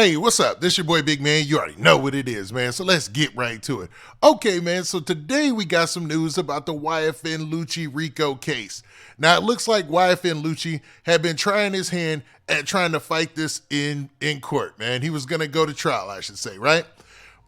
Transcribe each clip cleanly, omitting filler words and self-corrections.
Hey, what's up? This your boy Big Man. You already know what it is, man. So let's get right to it. Okay, man. So today we got some news about the YFN Lucci RICO case. Now it looks like YFN Lucci had been trying his hand at trying to fight this in court, man. He was gonna go to trial, I should say, right?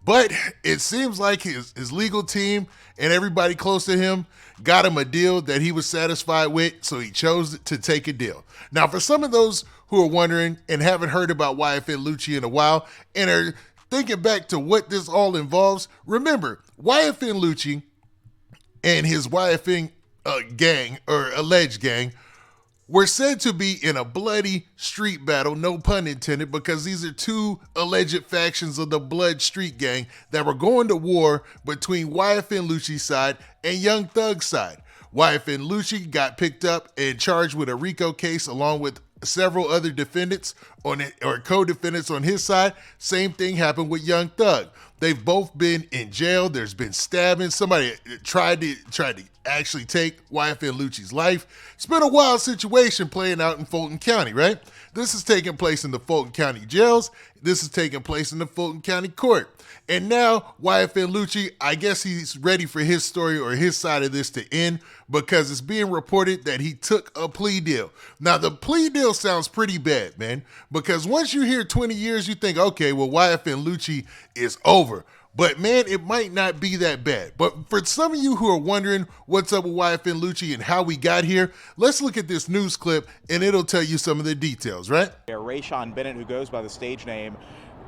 But it seems like his legal team and everybody close to him got him a deal that he was satisfied with, so he chose to take a deal. Now, for some of those who are wondering and haven't heard about YFN Lucci in a while and are thinking back to what this all involves, remember, YFN Lucci and his YFN gang, or alleged gang, were said to be in a bloody street battle, no pun intended, because these are two alleged factions of the Blood Street Gang that were going to war between YFN Lucci's side and Young Thug's side. YFN Lucci got picked up and charged with a RICO case along with several other defendants on it, or co-defendants on his side. Same thing happened with Young Thug. They've both been in jail. There's been stabbing. Somebody tried to actually take YFN Lucci's life. It's been a wild situation playing out in Fulton County, right? This is taking place in the Fulton County jails. This is taking place in the Fulton County court. And now YFN Lucci, I guess he's ready for his story or his side of this to end, because it's being reported that he took a plea deal. Now, the plea deal sounds pretty bad, man, because once you hear 20 years, you think, okay, well, YFN Lucci is over. But man, it might not be that bad. But for some of you who are wondering what's up with YFN Lucci and how we got here, let's look at this news clip and it'll tell you some of the details, right? Rayshawn Bennett, who goes by the stage name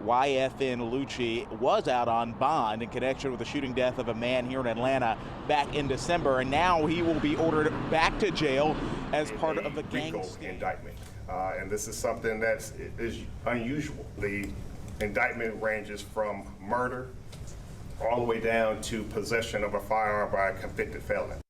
YFN Lucci, was out on bond in connection with the shooting death of a man here in Atlanta back in December, and now he will be ordered back to jail as part of the gang indictment. And this is something that is unusual. The indictment ranges from murder all the way down to possession of a firearm by a convicted felon.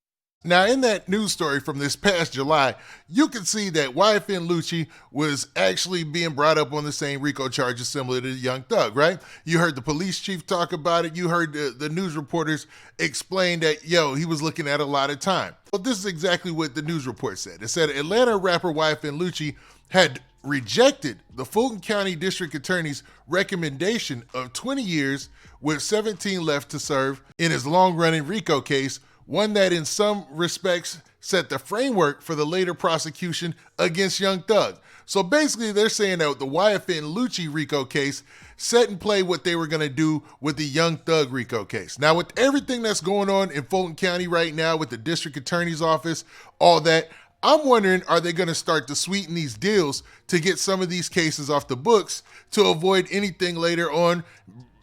Now, in that news story from this past July, you can see that YFN Lucci was actually being brought up on the same RICO charges similar to Young Thug, right? You heard the police chief talk about it. You heard the news reporters explain that, he was looking at a lot of time. Well, this is exactly what the news report said. It said Atlanta rapper YFN Lucci had rejected the Fulton County District Attorney's recommendation of 20 years with 17 left to serve in his long-running RICO case, one that in some respects set the framework for the later prosecution against Young Thug. So basically they're saying that the YFN Lucci RICO case set in play what they were going to do with the Young Thug RICO case. Now, with everything that's going on in Fulton County right now with the district attorney's office, all that, I'm wondering, are they going to start to sweeten these deals to get some of these cases off the books to avoid anything later on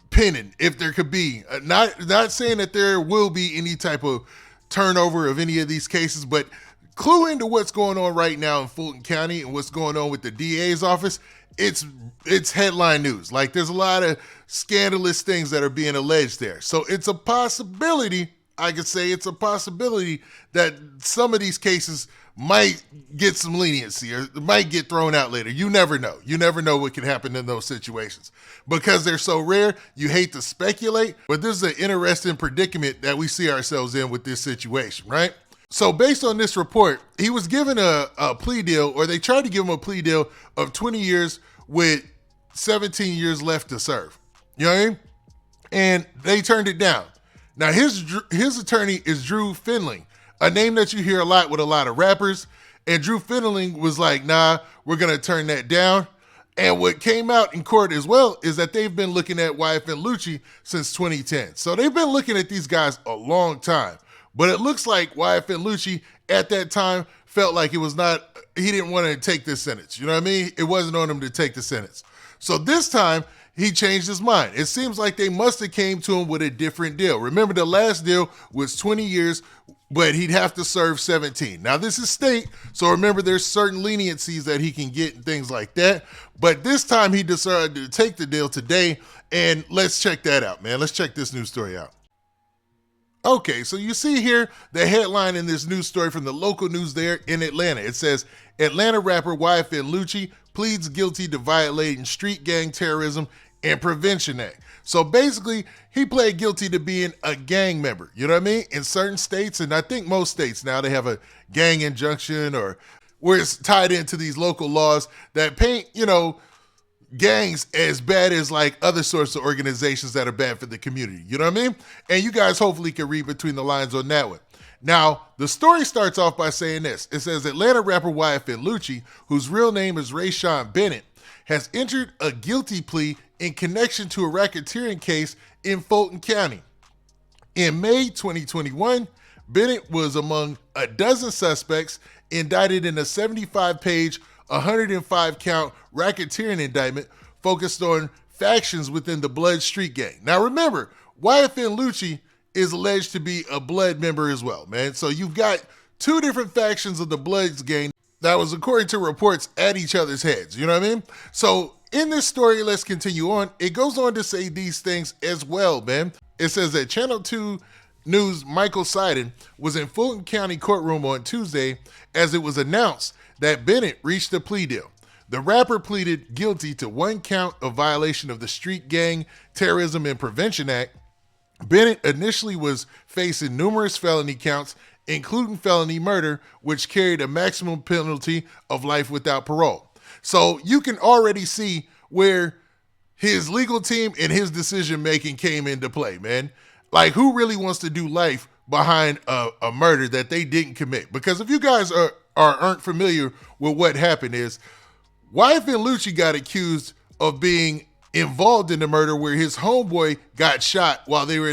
pinning, if there could be? Not saying that there will be any type of turnover of any of these cases, but clue into what's going on right now in Fulton County and what's going on with the DA's office. It's headline news. Like, there's a lot of scandalous things that are being alleged there. So it's a possibility, I could say it's a possibility that some of these cases might get some leniency or might get thrown out later. You never know. You never know what can happen in those situations. Because they're so rare, you hate to speculate, but this is an interesting predicament that we see ourselves in with this situation, right? So based on this report, he was given a plea deal, or they tried to give him a plea deal of 20 years with 17 years left to serve. You know what I mean? And they turned it down. Now, his attorney is Drew Finling, a name that you hear a lot with a lot of rappers. And Drew Finling was like, nah, we're going to turn that down. And what came out in court as well is that they've been looking at YFN Lucci since 2010. So they've been looking at these guys a long time. But it looks like YFN Lucci at that time felt like he didn't want to take this sentence. You know what I mean? It wasn't on him to take the sentence. So this time, he changed his mind. It seems like they must have came to him with a different deal. Remember, the last deal was 20 years, but he'd have to serve 17. Now, this is state, so remember, there's certain leniencies that he can get and things like that. But this time, he decided to take the deal today, and let's check that out, man. Let's check this news story out. Okay, so you see here the headline in this news story from the local news there in Atlanta. It says, Atlanta rapper YFN Lucci pleads guilty to violating street gang terrorism and Prevention Act. So basically, he pled guilty to being a gang member. You know what I mean? In certain states, and I think most states now, they have a gang injunction, or where it's tied into these local laws that paint, gangs as bad as like other sorts of organizations that are bad for the community. You know what I mean? And you guys hopefully can read between the lines on that one. Now, the story starts off by saying this. It says Atlanta rapper YFN Lucci, whose real name is Rayshawn Bennett, has entered a guilty plea in connection to a racketeering case in Fulton County. In May 2021, Bennett was among a dozen suspects indicted in a 75-page, 105-count racketeering indictment focused on factions within the Blood Street Gang. Now remember, YFN Lucci is alleged to be a Blood member as well, man. So you've got two different factions of the Bloods Gang that was, according to reports, at each other's heads. You know what I mean? So in this story, let's continue on. It goes on to say these things as well, man. It says that Channel 2 News' Michael Seiden was in Fulton County courtroom on Tuesday as it was announced that Bennett reached a plea deal. The rapper pleaded guilty to one count of violation of the Street Gang Terrorism and Prevention Act. Bennett initially was facing numerous felony counts, including felony murder, which carried a maximum penalty of life without parole. So you can already see where his legal team and his decision-making came into play, man. Like, who really wants to do life behind a murder that they didn't commit? Because if you guys aren't familiar with what happened is, YFN Lucci got accused of being involved in the murder where his homeboy got shot while they were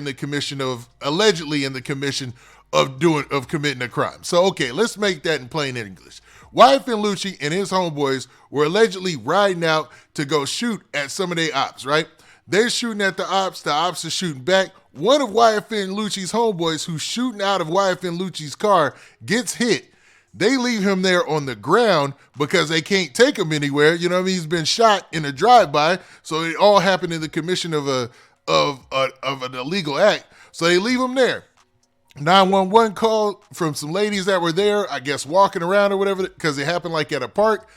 allegedly in the commission of committing a crime. So, okay, let's make that in plain English. YFN Lucci and his homeboys were allegedly riding out to go shoot at some of their ops, right? They're shooting at the ops are shooting back. One of YFN Lucci's homeboys who's shooting out of YFN Lucci's car gets hit. They leave him there on the ground because they can't take him anywhere. You know what I mean? He's been shot in a drive-by, so it all happened in the commission of an illegal act. So they leave him there. 911 call from some ladies that were there, I guess walking around or whatever, because it happened like at a park.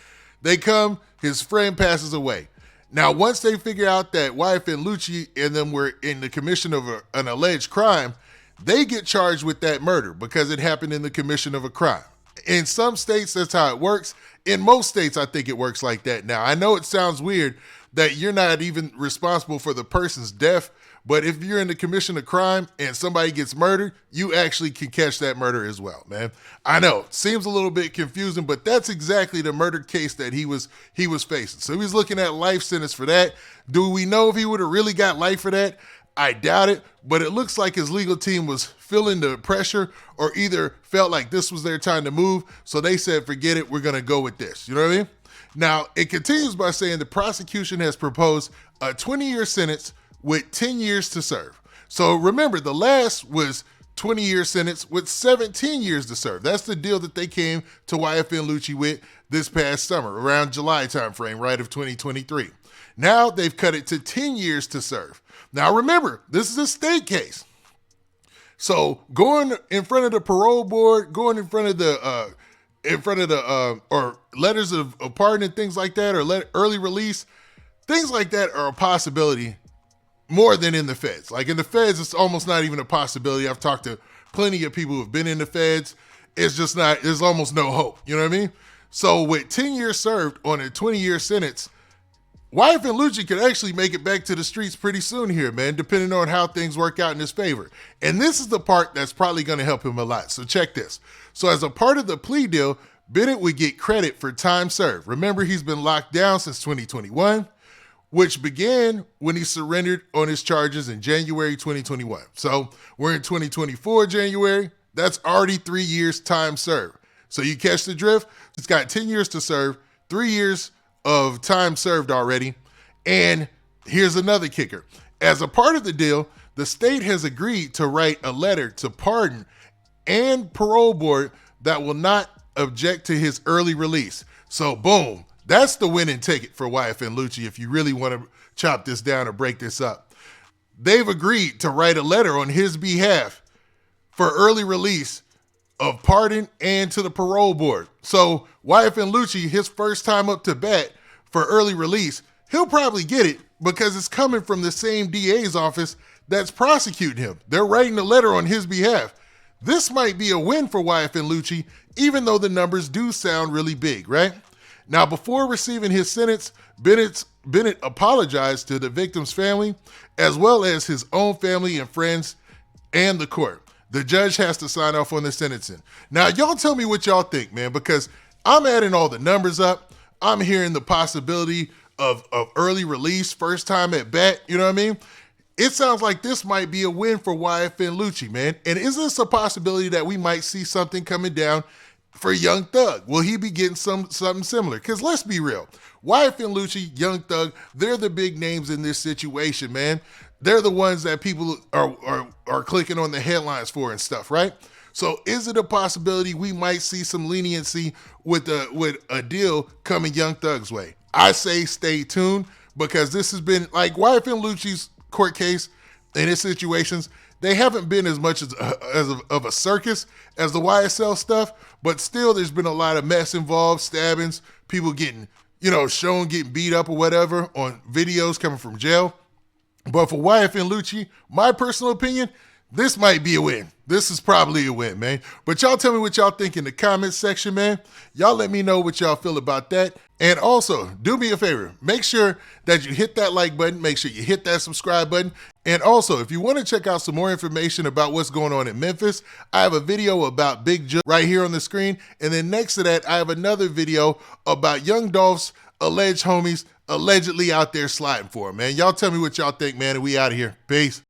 They come, his friend passes away. Now, once they figure out that YFN Lucci and them were in the commission of an alleged crime, they get charged with that murder because it happened in the commission of a crime. In some states, that's how it works. In most states, I think it works like that. Now, I know it sounds weird that you're not even responsible for the person's death, but if you're in the commission of crime and somebody gets murdered, you actually can catch that murder as well, man. I know, it seems a little bit confusing, but that's exactly the murder case that he was facing. So he was looking at life sentence for that. Do we know if he would have really got life for that? I doubt it, but it looks like his legal team was feeling the pressure or either felt like this was their time to move. So they said, forget it, we're going to go with this. You know what I mean? Now, it continues by saying the prosecution has proposed a 20-year sentence with 10 years to serve. So remember, the last was 20-year sentence with 17 years to serve. That's the deal that they came to YFN Lucci with this past summer, around July timeframe, right, of 2023. Now they've cut it to 10 years to serve. Now remember, this is a state case. So going in front of the parole board, going in front of the or letters of pardon and things like that, or early release, things like that are a possibility more than in the feds. Like in the feds, it's almost not even a possibility. I've talked to plenty of people who've been in the feds. It's just not, there's almost no hope. You know what I mean? So with 10 years served on a 20-year sentence, YFN Lucci could actually make it back to the streets pretty soon here, man, depending on how things work out in his favor. And this is the part that's probably going to help him a lot. So check this. So as a part of the plea deal, Bennett would get credit for time served. Remember, he's been locked down since 2021, which began when he surrendered on his charges in January 2021. So we're in 2024 January. That's already 3 years time served. So you catch the drift? It's got 10 years to serve, 3 years of time served already. And here's another kicker. As a part of the deal, the state has agreed to write a letter to pardon and parole board that will not object to his early release. So boom, that's the winning ticket for YFN Lucci if you really want to chop this down or break this up. They've agreed to write a letter on his behalf for early release of pardon and to the parole board. So YFN Lucci, his first time up to bat for early release, he'll probably get it because it's coming from the same DA's office that's prosecuting him. They're writing a letter on his behalf. This might be a win for YFN Lucci, even though the numbers do sound really big, right? Now, before receiving his sentence, Bennett apologized to the victim's family, as well as his own family and friends and the court. The judge has to sign off on the sentencing. Now, y'all tell me what y'all think, man, because I'm adding all the numbers up. I'm hearing the possibility of early release, first time at bat, you know what I mean? It sounds like this might be a win for YFN Lucci, man. And is this a possibility that we might see something coming down for Young Thug? Will he be getting something similar? Because let's be real, YFN Lucci, Young Thug, they're the big names in this situation, man. They're the ones that people are clicking on the headlines for and stuff, right? So is it a possibility we might see some leniency with a deal coming Young Thug's way? I say stay tuned, because this has been like YFN Lucci's court case and his situations. They haven't been as much of a circus as the YSL stuff, but still there's been a lot of mess involved, stabbings, people getting, shown getting beat up or whatever on videos coming from jail. But for YFN Lucci, my personal opinion, this might be a win. This is probably a win, man. But y'all tell me what y'all think in the comments section, man. Y'all let me know what y'all feel about that. And also, do me a favor. Make sure that you hit that like button. Make sure you hit that subscribe button. And also, if you want to check out some more information about what's going on in Memphis, I have a video about Big Joe right here on the screen. And then next to that, I have another video about Young Dolph's alleged homies allegedly out there sliding for him, man. Y'all tell me what y'all think, man, and we out of here. Peace.